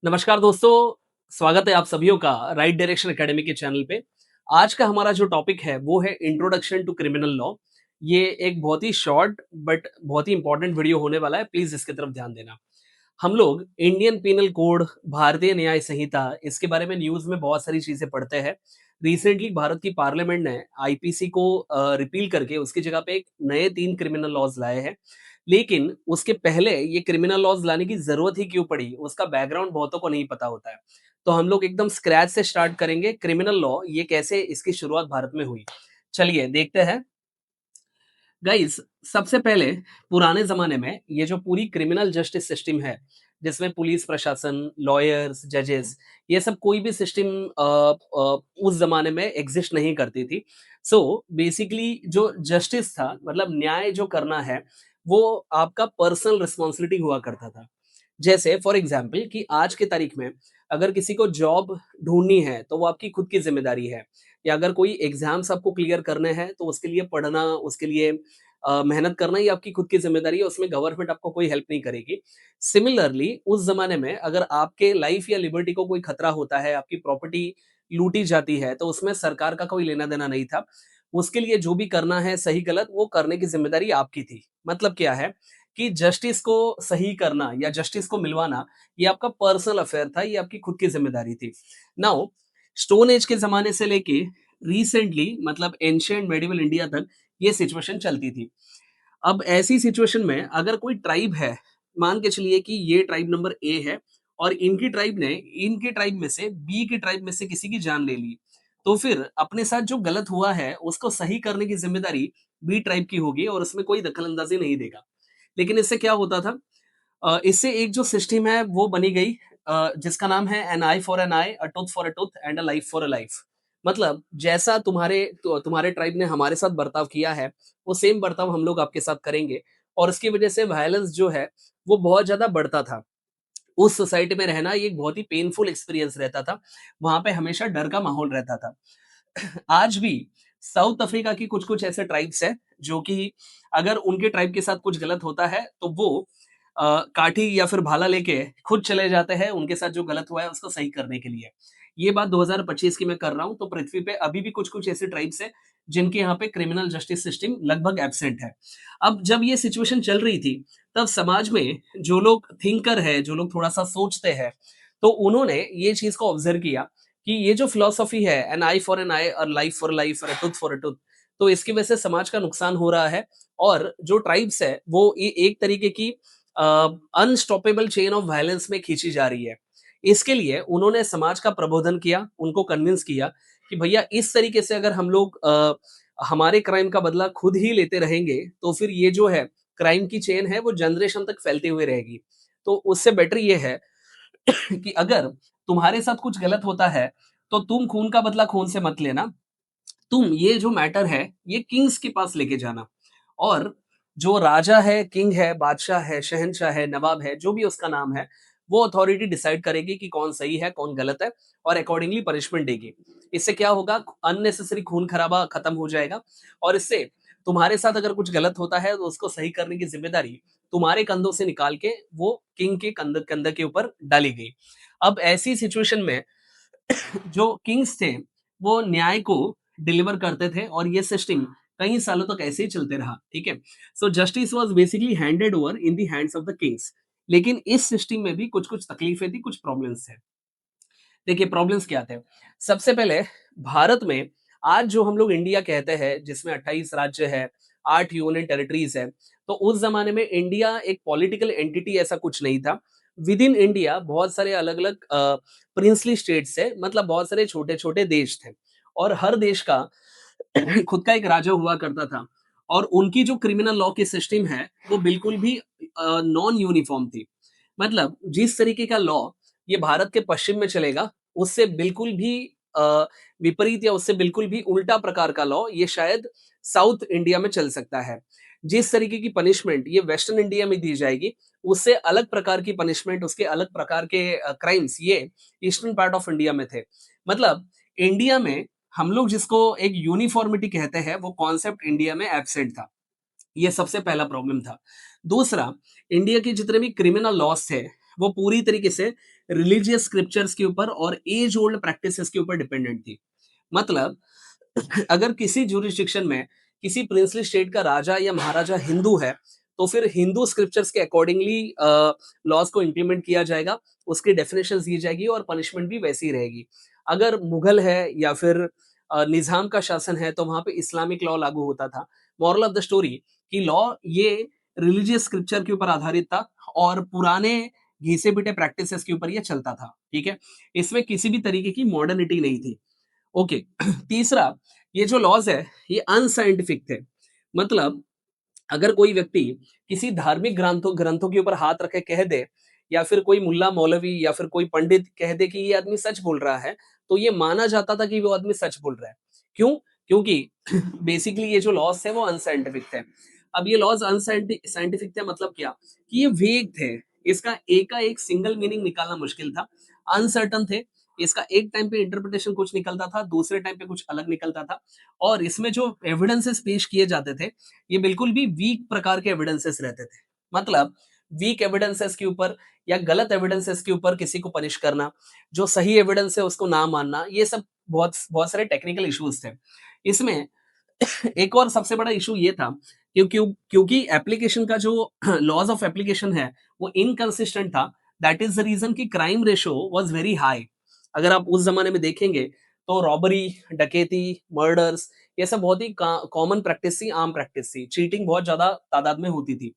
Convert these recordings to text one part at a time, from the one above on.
नमस्कार दोस्तों, स्वागत है आप सभियों का राइट डायरेक्शन एकेडमी के चैनल पे। आज का हमारा जो टॉपिक है वो है इंट्रोडक्शन टू क्रिमिनल लॉ। ये एक बहुत ही शॉर्ट बट बहुत ही इंपॉर्टेंट वीडियो होने वाला है, प्लीज इसकी तरफ ध्यान देना। हम लोग इंडियन पीनल कोड, भारतीय न्याय संहिता, इसके बारे में न्यूज़ में बहुत सारी चीज़ें पढ़ते हैं। रिसेंटली भारत की पार्लियामेंट ने आईपीसी को रिपील करके उसकी जगह पे एक नए 3 क्रिमिनल लॉज़ लाए हैं। लेकिन उसके पहले ये क्रिमिनल लॉज़ लाने की ज़रूरत ही क्यों पड़ी, उसका बैकग्राउंड बहुतों को नहीं पता होता है। तो हम लोग एकदम स्क्रैच से स्टार्ट करेंगे, क्रिमिनल लॉ ये कैसे इसकी शुरुआत भारत में हुई। चलिए देखते हैं। गाइस, सबसे पहले पुराने ज़माने में ये जो पूरी क्रिमिनल जस्टिस सिस्टम है, जिसमें पुलिस प्रशासन, लॉयर्स, जजेस, ये सब कोई भी सिस्टम उस ज़माने में एग्ज़िस्ट नहीं करती थी। सो बेसिकली जो जस्टिस था, मतलब न्याय जो करना है, वो आपका पर्सनल रिस्पॉन्सिबिलिटी हुआ करता था। जैसे फॉर एग्ज़ाम्पल कि आज की तारीख में अगर किसी को जॉब ढूँढनी है, तो वो आपकी खुद की ज़िम्मेदारी है। या अगर कोई एग्ज़ाम्स आपको क्लियर करने हैं, तो उसके लिए पढ़ना, उसके लिए मेहनत करना ये आपकी खुद की ज़िम्मेदारी है, उसमें गवर्नमेंट आपको कोई हेल्प नहीं करेगी। सिमिलरली उस ज़माने में अगर आपके लाइफ़ या लिबर्टी को कोई खतरा होता है, आपकी प्रॉपर्टी लूटी जाती है, तो उसमें सरकार का कोई लेना-देना नहीं था। उसके लिए जो भी करना है सही-गलत, वो करने की ज़िम्मेदारी आपकी थी। मतलब क्या है कि जस्टिस को सही करना या जस्टिस को मिलवाना, ये आपका पर्सनल अफ़ेयर था, ये आपकी खुद की ज़िम्मेदारी थी। नाउ स्टोन एज के ज़माने से लेके रिसेंटली, मतलब एंशिएंट मेडिवल इंडिया तक ये सिचुएशन चलती थी। अब ऐसी सिचुएशन में अगर कोई ट्राइब है, मान के चलिए कि ये ट्राइब नंबर ए है और इनकी ट्राइब ने इनके ट्राइब में से बी की ट्राइब में से किसी की जान ले ली, तो फिर अपने साथ जो गलत हुआ है उसको सही करने की ज़िम्मेदारी बी ट्राइब की होगी और उसमें कोई दखल-अंदाज़ी नहीं देगा। लेकिन इससे क्या होता था, इससे एक जो सिस्टम है वो बनी गई, जिसका नाम है an eye for an eye, a tooth for a tooth and a life for a life. मतलब जैसा तुम्हारे ट्राइब ने हमारे साथ बर्ताव किया है, वो सेम बर्ताव हम लोग आपके साथ करेंगे। और इसकी वजह से वायलेंस जो है वो बहुत ज़्यादा बढ़ता था। उस सोसाइटी में रहना ये एक बहुत ही पेनफुल एक्सपीरियंस रहता था। वहाँ पे हमेशा डर का माहौल रहता था। आज भी साउथ अफ्रीका की कुछ-कुछ ऐसे ट्राइब्स हैं, जो कि अगर उनके ट्राइब के साथ कुछ गलत होता है, तो वो काठी या फिर भाला लेके खुद चले जाते हैं, उनके साथ जो गलत हुआ है, उसको सही करने के लिए। ये बात 2025 की मैं कर रहा हूँ, तो पृथ्वी पे अभी भी कुछ-कुछ ऐसे ट्राइब्स हैं, जिनके यहाँ पे क्रिमिनल जस्टिस सिस्टम लगभग एब्सेंट है। अब जब ये सिचुएशन चल रही थी, तब समाज में जो लोग थिंकर हैं, जो लोग थोड़ा-सा सोचते हैं, तो उन्होंने ये चीज़ को ऑब्ज़र्व किया कि ये जो फिलॉसफी है, एन आई फॉर एन आई और लाइफ फॉर लाइफ और अ टूथ फॉर अ टूथ, तो इसकी वजह से समाज का नुकसान हो रहा है। और जो ट्राइब्स है वो ये एक तरीके की अनस्टॉपेबल चेन ऑफ वायलेंस में खींची जा रही है। इसके लिए उन्होंने समाज का प्रबोधन किया, उनको कन्विंस किया कि भैया इस तरीके से अगर हम लोग हमारे क्राइम का बदला खुद ही लेते रहेंगे, तो फिर ये जो है क्राइम की चेन है वो जनरेशन तक फैलती हुई रहेगी। तो उससे बेटर ये है कि अगर तुम्हारे साथ कुछ गलत होता है, तो तुम खून का बदला खून से मत लेना। तुम ये जो मैटर है, ये किंग्स के पास लेके जाना। और जो राजा है, किंग है, बादशाह है, शहंशाह है, नवाब है, जो भी उसका नाम है, वो अथॉरिटी डिसाइड करेगी कि कौन सही है, कौन गलत है और अकॉर्डिंगली पनिशमेंट देगी। इससे क्या होगा, अननेसेसरी खून-खराबा खत्म हो जाएगा और इससे तुम्हारे साथ अगर कुछ गलत होता है, तो उसको सही करने की ज़िम्मेदारी तुम्हारे कंधों से निकाल के वो किंग के कंधे के ऊपर डाली गई। अब ऐसी सिचुएशन में जो किंग्स थे, वो न्याय को डिलीवर करते थे और ये सिस्टम कई सालों तक ऐसे ही चलते रहा, ठीक है? So justice was basically handed over in the hands of the kings. लेकिन इस सिस्टम में भी कुछ-कुछ तकलीफें थी, कुछ प्रॉब्लम्स थे। देखिए प्रॉब्लम्स क्या थे? सबसे पहले भारत में आज जो हम लोग इंडिया कहते हैं, जिसमें 28 राज्य है, 8 यूनियन टेरिटरीज़ है, तो उस ज़माने में इंडिया एक पॉलिटिकल एंटिटी ऐसा कुछ नहीं था। विद इन इंडिया बहुत सारे अलग-अलग प्रिंसली स्टेट्स थे, मतलब बहुत सारे छोटे-छोटे देश थे और हर देश का खुद का एक राजा हुआ करता था और उनकी जो क्रिमिनल लॉ की सिस्टम है, वो बिल्कुल भी नॉन यूनिफ़ॉर्म थी। मतलब जिस तरीके का लॉ ये भारत के पश्चिम में चलेगा, उससे बिल्कुल भी अ, विपरीत या उससे बिल्कुल भी उल्टा प्रकार का लॉ ये शायद साउथ इंडिया में चल सकता है। जिस तरीके की पनिशमेंट ये वेस्टर्न इंडिया में दी जाएगी, उससे अलग प्रकार की पनिशमेंट, उसके अलग प्रकार के क्राइम्स ये ईस्टर्न पार्ट ऑफ इंडिया में थे। मतलब इंडिया में हम लोग जिसको एक यूनिफ़ॉर्मिटी कहते हैं, वो कॉन्सेप्ट इंडिया में एब्सेंट था। ये सबसे पहला प्रॉब्लम था। दूसरा, इंडिया के जितने भी क्रिमिनल लॉज़ थे, वो पूरी तरीके से रिलीजियस स्क्रिप्चर्स के ऊपर और एज ओल्ड प्रैक्टिसेस के ऊपर डिपेंडेंट थी। मतलब अगर किसी ज्यूरिसडिक्शन में किसी प्रिंसली स्टेट का राजा या महाराजा हिंदू है, तो फिर हिंदू स्क्रिप्चर्स के अकॉर्डिंगली लॉज को इम्प्लीमेंट किया जाएगा, उसकी डेफिनेशंस दी जाएगी और पनिशमेंट भी वैसी ही रहेगी। अगर मुगल है या फिर निज़ाम का शासन है, तो वहाँ पे इस्लामिक लॉ लागू होता था। मोरल ऑफ द स्टोरी कि लॉ ये रिलीजियस स्क्रिप्चर के ऊपर आधारित था और पुराने घिसे-पिटे प्रैक्टिसेस के ऊपर ये चलता था, ठीक है? इसमें किसी भी तरीके की मॉडर्निटी नहीं थी। ओके। तीसरा, ये जो लॉज है ये अनसाइंटिफिक थे। मतलब अगर कोई व्यक्ति किसी धार्मिक ग्रंथों ग्रंथों के ऊपर हाथ रखे कह दे या फिर कोई मुल्ला मौलवी या फिर कोई पंडित कह दे कि ये आदमी सच बोल रहा है, तो ये माना जाता था कि वो आदमी सच बोल रहा है। क्यों? क्योंकि बेसिकली ये जो लॉज थे वो अनसाइंटिफिक थे। अब ये लॉज साइंटिफिक थे मतलब क्या? कि ये वेग थे। इसका एक का एक सिंगल मीनिंग निकालना मुश्किल था। अनसर्टेन थे। इसका एक टाइम पे इंटरप्रिटेशन कुछ निकलता था, दूसरे टाइम पे कुछ अलग निकलता था और इसमें जो एविडेंसेस पेश किए जाते थे, ये बिल्कुल भी वीक प्रकार के एविडेंसेस रहते थे। मतलब वीक एविडेंसेस के ऊपर या गलत एविडेंसेस के ऊपर किसी को पनिश करना, जो सही एविडेंस है उसको ना मानना, ये सब बहुत बहुत सारे टेक्निकल इश्यूज थे। इसमें एक और सबसे बड़ा इशू ये था क्योंकि एप्लीकेशन का जो लॉज ऑफ एप्लीकेशन है वो इनकंसिस्टेंट था। दैट इज द रीजन कि crime ratio was very high. अगर आप उस जमाने में देखेंगे तो रॉबरी, डकैती, मर्डर्स, ये सब बहुत ही कॉमन प्रैक्टिस थी, आम प्रैक्टिस थी। चीटिंग बहुत ज्यादा तादाद में होती थी।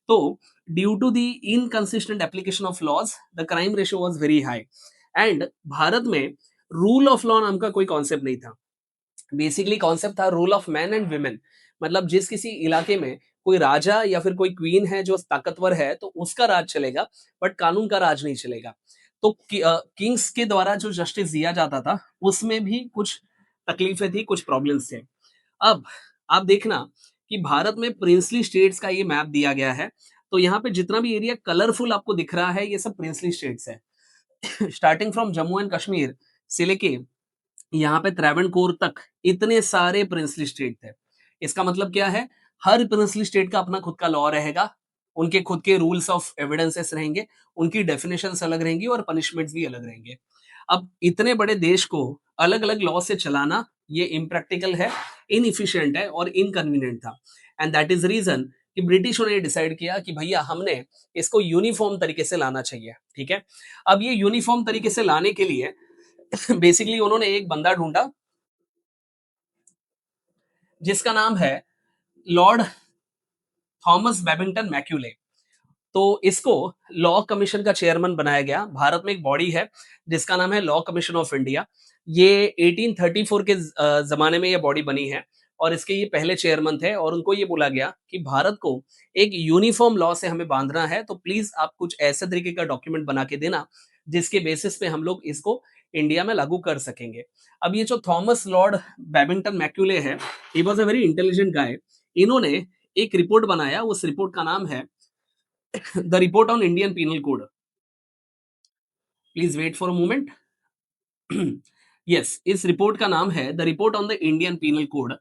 तो due to the inconsistent application of laws, the crime ratio was very high. And Bharat में रूल ऑफ लॉ नाम का कोई कॉन्सेप्ट नहीं था। बेसिकली कॉन्सेप्ट था rule of man and women. मतलब जिस किसी इलाके में कोई राजा या फिर कोई क्वीन है जो ताकतवर है तो उसका राज चलेगा, बट कानून का राज नहीं चलेगा। तो किंग्स के द्वारा जो जस्टिस दिया जाता था उसमें भी कुछ तकलीफें थी, कुछ प्रॉब्लम्स थे। अब आप देखना कि भारत में प्रिंसली स्टेट्स का ये मैप दिया गया है। तो यहाँ पे जितना भी एरिया कलरफुल आपको दिख रहा है ये सब प्रिंसली स्टेट्स है। Starting from Jammu and Kashmir से लेके यहाँ पे त्रावणकोर तक इतने सारे प्रिंसली स्टेट थे। इसका मतलब क्या है? हर प्रिंसली स्टेट का अपना खुद का लॉ रहेगा, उनके खुद के रूल्स ऑफ एविडेंसेस रहेंगे, उनकी डेफिनेशंस अलग रहेंगी और पनिशमेंट्स भी अलग रहेंगे। अब इतने बड़े देश को अलग-अलग लॉ से चलाना ये इम्प्रैक्टिकल है, इनएफिशिएंट है और इनकन्वीनिएंट था। एंड दैट इज़ रीज़न कि ब्रिटिशों ने डिसाइड किया कि भैया हमने इसको यूनिफ़ॉर्म तरीके से लाना चाहिए, ठीक है? अब ये यूनिफ़ॉर्म तरीके से लाने के लिए बेसिकली उन्होंने एक बंदा ढूंढा जिसका नाम है लॉर्ड थॉमस बेबिंगटन मैक्यूले। तो इसको लॉ कमीशन का चेयरमैन बनाया गया। भारत में एक बॉडी है जिसका नाम है लॉ कमीशन ऑफ इंडिया। ये 1834 के जमाने में ये बॉडी बनी है और इसके ये पहले चेयरमैन थे और उनको ये बोला गया कि भारत को एक यूनिफॉर्म लॉ से हमें बांधना है, तो प्लीज आप कुछ ऐसे तरीके का डॉक्यूमेंट बना के देना जिसके बेसिस पे हम लोग इसको इंडिया में लागू कर सकेंगे। अब ये जो थॉमस लॉर्ड बैबिंगटन मैक्यूले है, he was a very intelligent guy. इन्होंने एक रिपोर्ट बनाया, उस रिपोर्ट का नाम है the report on Indian penal code. Please wait for a moment. Yes, इस रिपोर्ट का नाम है the report on the Indian penal code.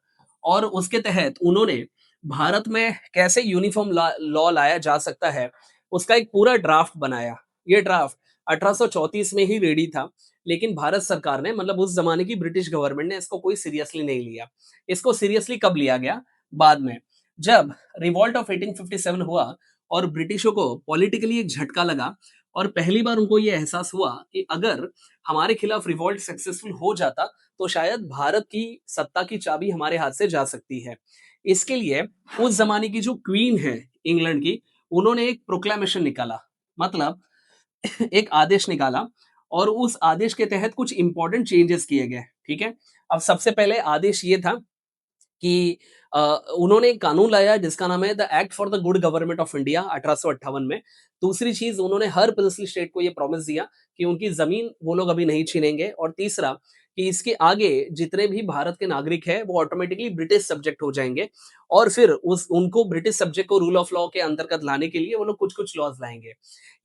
और उसके तहत उन्होंने भारत में कैसे यूनिफॉर्म लॉ लाया जा सकता है उसका एक पूरा ड्राफ्ट बनाया। ये ड्राफ्ट 1834 में ही रेडी था, लेकिन भारत सरकार ने, मतलब उस जमाने की ब्रिटिश गवर्नमेंट ने, इसको कोई सीरियसली नहीं लिया। इसको सीरियसली कब लिया गया? बाद में, जब रिवॉल्ट ऑफ 1857 हुआ और ब्रिटिशों को पॉलिटिकली एक झटका लगा और पहली बार उनको ये एहसास हुआ कि अगर हमारे खिलाफ रिवॉल्ट सक्सेसफुल हो जाता तो शायद भारत की सत्ता की चाबी हमारे हाथ से जा सकती है। इसके लिए उस जमाने की जो क्वीन है इंग्लैंड की, उन्होंने एक प्रोक्लेमेशन निकाला। मतलब एक आदेश निकाला और उस आदेश के तहत कुछ इंपॉर्टेंट चेंजेस किए गए, ठीक है? अब सबसे पहले आदेश ये था कि अ, उन्होंने एक कानून लाया जिसका नाम है the act for the good government of India 1858 में। दूसरी चीज, उन्होंने हर प्रिंसली स्टेट को ये प्रॉमिस दिया कि उनकी जमीन वो लोग अभी नहीं छीनेंगे। और तीसरा कि इसके आगे जितने भी भारत के नागरिक हैं वो ऑटोमेटिकली ब्रिटिश सब्जेक्ट हो जाएंगे और फिर उस उनको ब्रिटिश सब्जेक्ट को रूल ऑफ लॉ के अंतर्गत लाने के लिए वो लोग कुछ कुछ लॉज लाएंगे।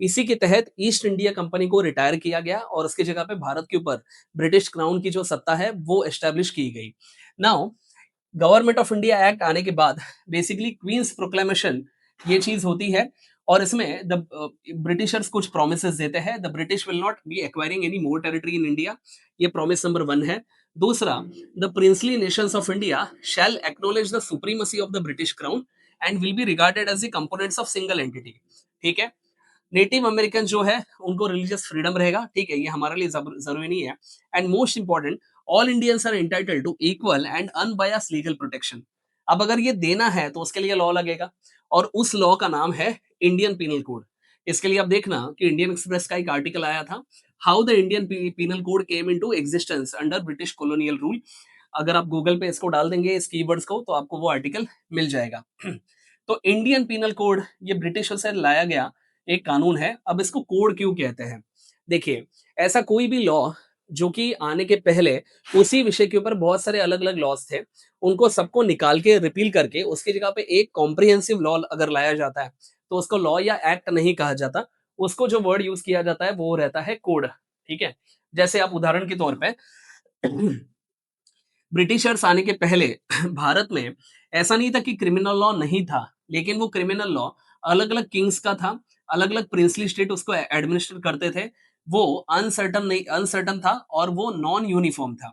इसी के तहत ईस्ट इंडिया कंपनी को रिटायर किया गया और उसकी जगह पे भारत के ऊपर ब्रिटिश क्राउन की जो सत्ता है वो एस्टेब्लिश की गई। Now government of India act आने के बाद बेसिकली क्वींस प्रोक्लेमेशन ये चीज होती है और इसमें द ब्रिटिशर्स कुछ प्रोमिसेस देते हैं, the British will not be acquiring any more territory in India, ये प्रॉमिस नंबर 1 है। दूसरा, the princely nations of India shall acknowledge the supremacy of the British crown and will be regarded as the components of single entity. ठीक है। Native American जो है उनको religious freedom रहेगा, ठीक है, ये हमारे लिए जरूरी नहीं है। And most important, all Indians are entitled to equal and unbiased legal protection. अब अगर ये देना है तो उसके लिए लॉ लगेगा, और उस लॉ का नाम है इंडियन पीनल कोड। इसके लिए आप देखना कि इंडियन एक्सप्रेस का एक आर्टिकल आया था, how the Indian penal code came into existence under British colonial rule. अगर आप गूगल पे इसको डाल देंगे इस कीवर्ड्स को तो आपको वो आर्टिकल मिल जाएगा। तो इंडियन पीनल कोड ये ब्रिटिशों से लाया गया एक कानून है। अब इसको कोड क्यों कहते हैं? देखिए, ऐसा कोई भी लॉ जो कि आने के पहले उसी विषय के ऊपर बहुत सारे अलग-अलग लॉज थे, उनको सबको निकाल के रिपील करके उसकी जगह पे एक कॉम्प्रिहेंसिव लॉ अगर लाया जाता है, तो उसको लॉ या एक्ट नहीं कहा जाता। उसको जो वर्ड यूज़ किया जाता है वो रहता है कोड, ठीक है? जैसे आप उदाहरण के तौर पे ब्रिटिशर्स आने के पहले भारत में ऐसा नहीं था कि क्रिमिनल लॉ नहीं था, लेकिन वो क्रिमिनल लॉ अलग-अलग किंग्स का था, अलग-अलग प्रिंसली स्टेट उसको एडमिनिस्टर करते थे। वो अनसर्टेन था और वो नॉन यूनिफॉर्म था।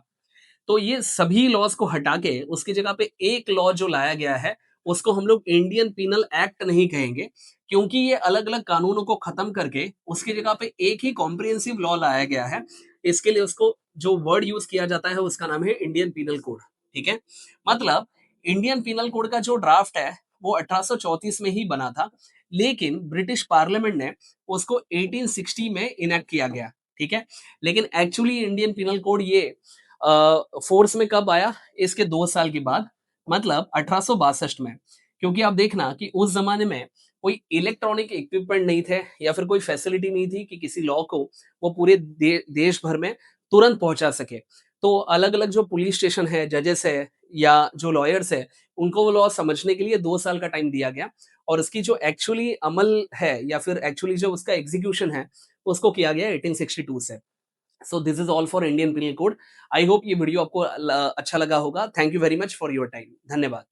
तो ये सभी लॉज को हटा के उसकी जगह पे एक लॉ जो लाया गया है, उसको हम लोग इंडियन पीनल एक्ट नहीं कहेंगे, क्योंकि ये अलग-अलग कानूनों को खत्म करके उसकी जगह पे एक ही कॉम्प्रिहेंसिव लॉ लाया गया है। इसके लिए उसको जो वर्ड यूज़ किया जाता है उसका नाम है इंडियन पीनल कोड, ठीक है? मतलब इंडियन पीनल कोड का जो ड्राफ्ट है, वो 1834 में ही बना था, लेकिन ब्रिटिश पार्लियामेंट ने उसको 1860 में इनैक्ट किया गया, ठीक है? लेकिन एक्चुअली इंडियन पीनल कोड ये फोर्स में कब आया? इसके 2 साल के बाद, मतलब 1862 में। क्योंकि आप देखना कि उस ज़माने में कोई इलेक्ट्रॉनिक इक्विपमेंट नहीं थे या फिर कोई फैसिलिटी नहीं थी कि किसी लॉ को वो पूरे देश भर में तुरंत पहुँचा सके। तो अलग-अलग जो पुलिस स्टेशन है, जजेस है या जो लॉयर्स है, उनको वो लॉ समझने के लिए 2 साल का टाइम दिया गया, और उसकी जो एक्चुअली अमल है या फिर एक्चुअली जो उसका एग्ज़ीक्यूशन है, उसको किया गया 1862 से। So this is all for Indian penal code. I hope ये वीडियो आपको अच्छा लगा होगा। Thank you very much for your time. धन्यवाद।